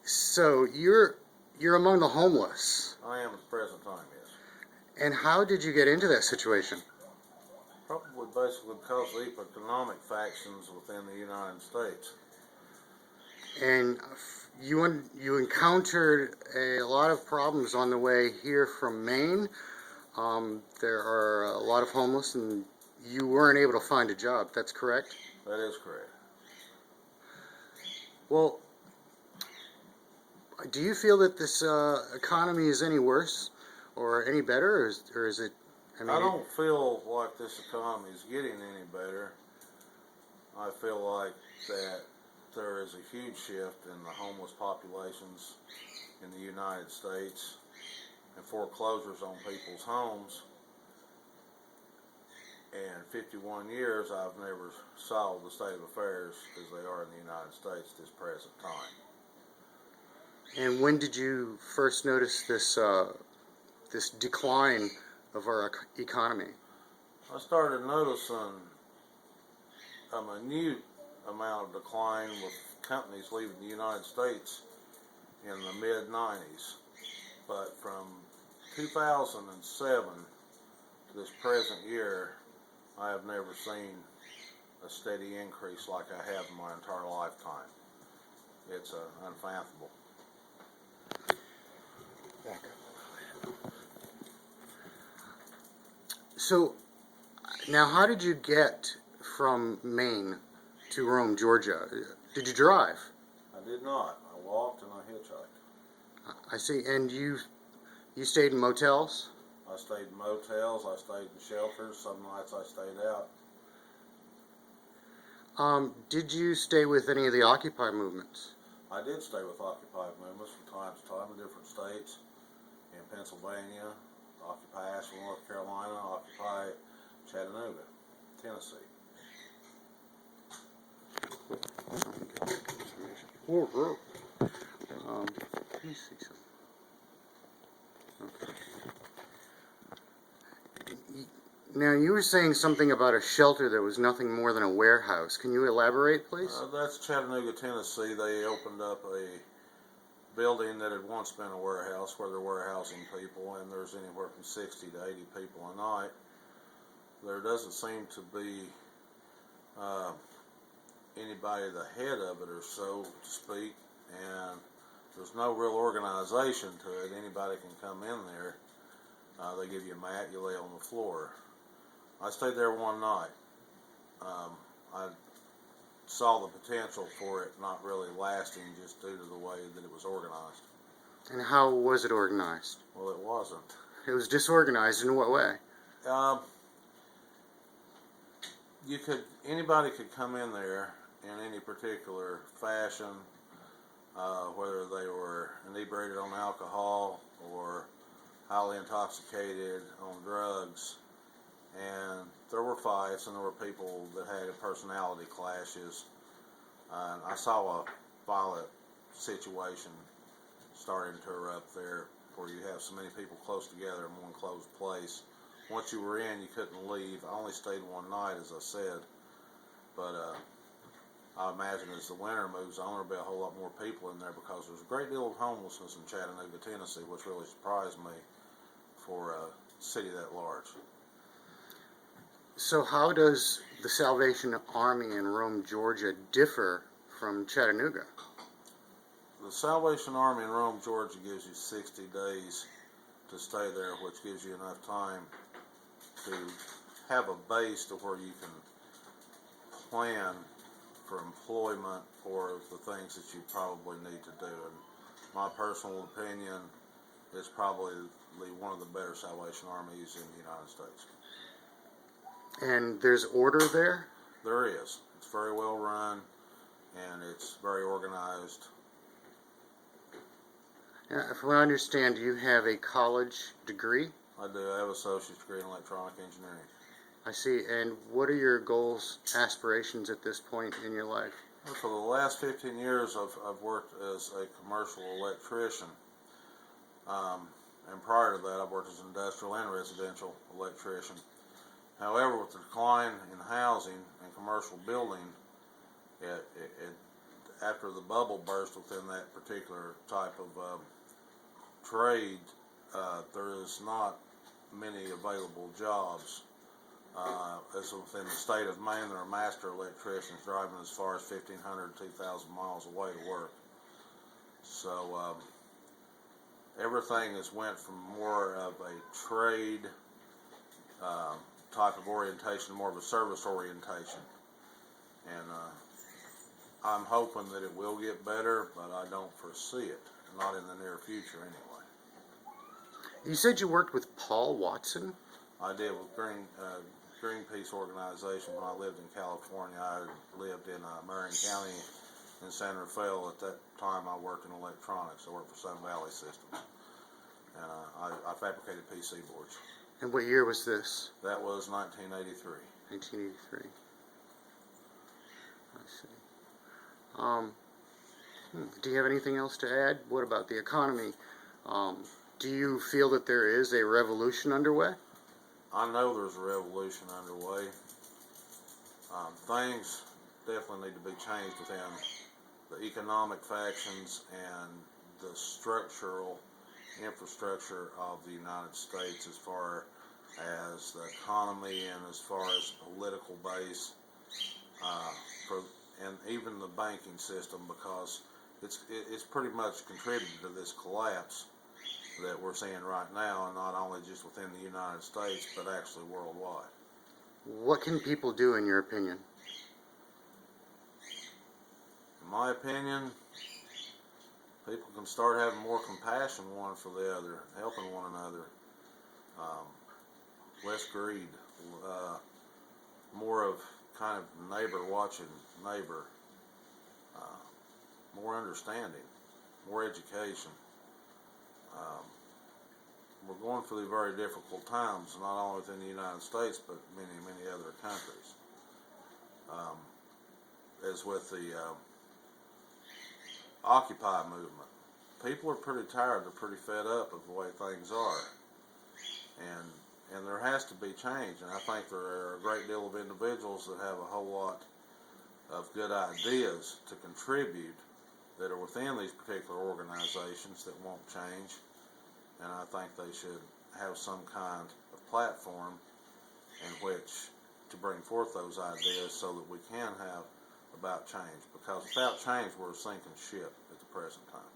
So you're among the homeless. I am at the present time, yes. And how did you get into that situation? Probably basically because of the economic factions within the United States. And you encountered a lot of problems on the way here from Maine. There are a lot of homeless, and you weren't able to find a job. That's correct? That is correct. Well, do you feel that this economy is any worse or any better, or is it? I don't feel like this economy is getting any better. I feel like that there is a huge shift in the homeless populations in the United States and foreclosures on people's homes. In 51 years, I've never saw the state of affairs as they are in the United States this present time. And when did you first notice this decline of our economy? I started noticing a minute amount of decline with companies leaving the United States in the mid-90s. But from 2007 to this present year, I have never seen a steady increase like I have in my entire lifetime. It's unfathomable. So, now how did you get from Maine to Rome, Georgia? Did you drive? I did not. I walked and I hitchhiked. I see. And you stayed in motels? I stayed in motels. I stayed in shelters. Some nights I stayed out. Did you stay with any of the Occupy movements? I did stay with Occupy movements from time to time in different states. In Pennsylvania, Occupy Asheville, North Carolina, Occupy Chattanooga, Tennessee. Let me see something. Okay. Now, you were saying something about a shelter that was nothing more than a warehouse. Can you elaborate, please? That's Chattanooga, Tennessee. They opened up a building that had once been a warehouse where they're warehousing people, and there's anywhere from 60 to 80 people a night. There doesn't seem to be anybody at the head of it, or so to speak, and there's no real organization to it. Anybody can come in there. They give you a mat, you lay on the floor. I stayed there one night. I saw the potential for it not really lasting just due to the way that it was organized. And how was it organized? Well, it wasn't. It was disorganized in what way? Anybody could come in there in any particular fashion, whether they were inebriated on alcohol or highly intoxicated on drugs, and there were fights and there were people that had personality clashes. I saw a violent situation starting to erupt there where you have so many people close together in one closed place. Once you were in, you couldn't leave. I only stayed one night, as I said, but I imagine as the winter moves on, there'll be a whole lot more people in there because there's a great deal of homelessness in Chattanooga, Tennessee, which really surprised me for a city that large. So how does the Salvation Army in Rome, Georgia differ from Chattanooga? The Salvation Army in Rome, Georgia gives you 60 days to stay there, which gives you enough time to have a base to where you can plan for employment or the things that you probably need to do. And my personal opinion is probably one of the better Salvation Armies in the United States. And there's order there? There is. It's very well run and it's very organized. From what I understand, you have a college degree? I do. I have an associate's degree in electronic engineering. I see. And what are your goals, aspirations at this point in your life? Well, for the last 15 years, I've worked as a commercial electrician. And prior to that, I've worked as an industrial and residential electrician. However, with the decline in housing and commercial building, after the bubble burst within that particular type of trade, there is not many available jobs. As within the state of Maine, there are master electricians driving as far as 1,500, 2,000 miles away to work. So everything has went from more of a trade type of orientation, more of a service orientation. And I'm hoping that it will get better, but I don't foresee it, not in the near future anyway. You said you worked with Paul Watson? I did with Greenpeace organization when I lived in California. I lived in Marion County in San Rafael. At that time, I worked in electronics. I worked for Sun Valley Systems, and I fabricated PC boards. And what year was this? That was 1983. 1983. I see. Do you have anything else to add? What about the economy? Do you feel that there is a revolution underway? I know there's a revolution underway. Things definitely need to be changed within the economic factions and the structural infrastructure of the United States, as far as the economy and as far as political base, and even the banking system, because it's pretty much contributed to this collapse that we're seeing right now, and not only just within the United States, but actually worldwide. What can people do, in your opinion? In my opinion, people can start having more compassion one for the other, helping one another, less greed, more of kind of neighbor watching neighbor, more understanding, more education. We're going through very difficult times, not only within the United States, but many, many other countries. As with the Occupy movement, people are pretty tired, they're pretty fed up of the way things are. And there has to be change, and I think there are a great deal of individuals that have a whole lot of good ideas to contribute that are within these particular organizations that won't change. And I think they should have some kind of platform in which to bring forth those ideas so that we can have about change. Because without change, we're a sinking ship at the present time.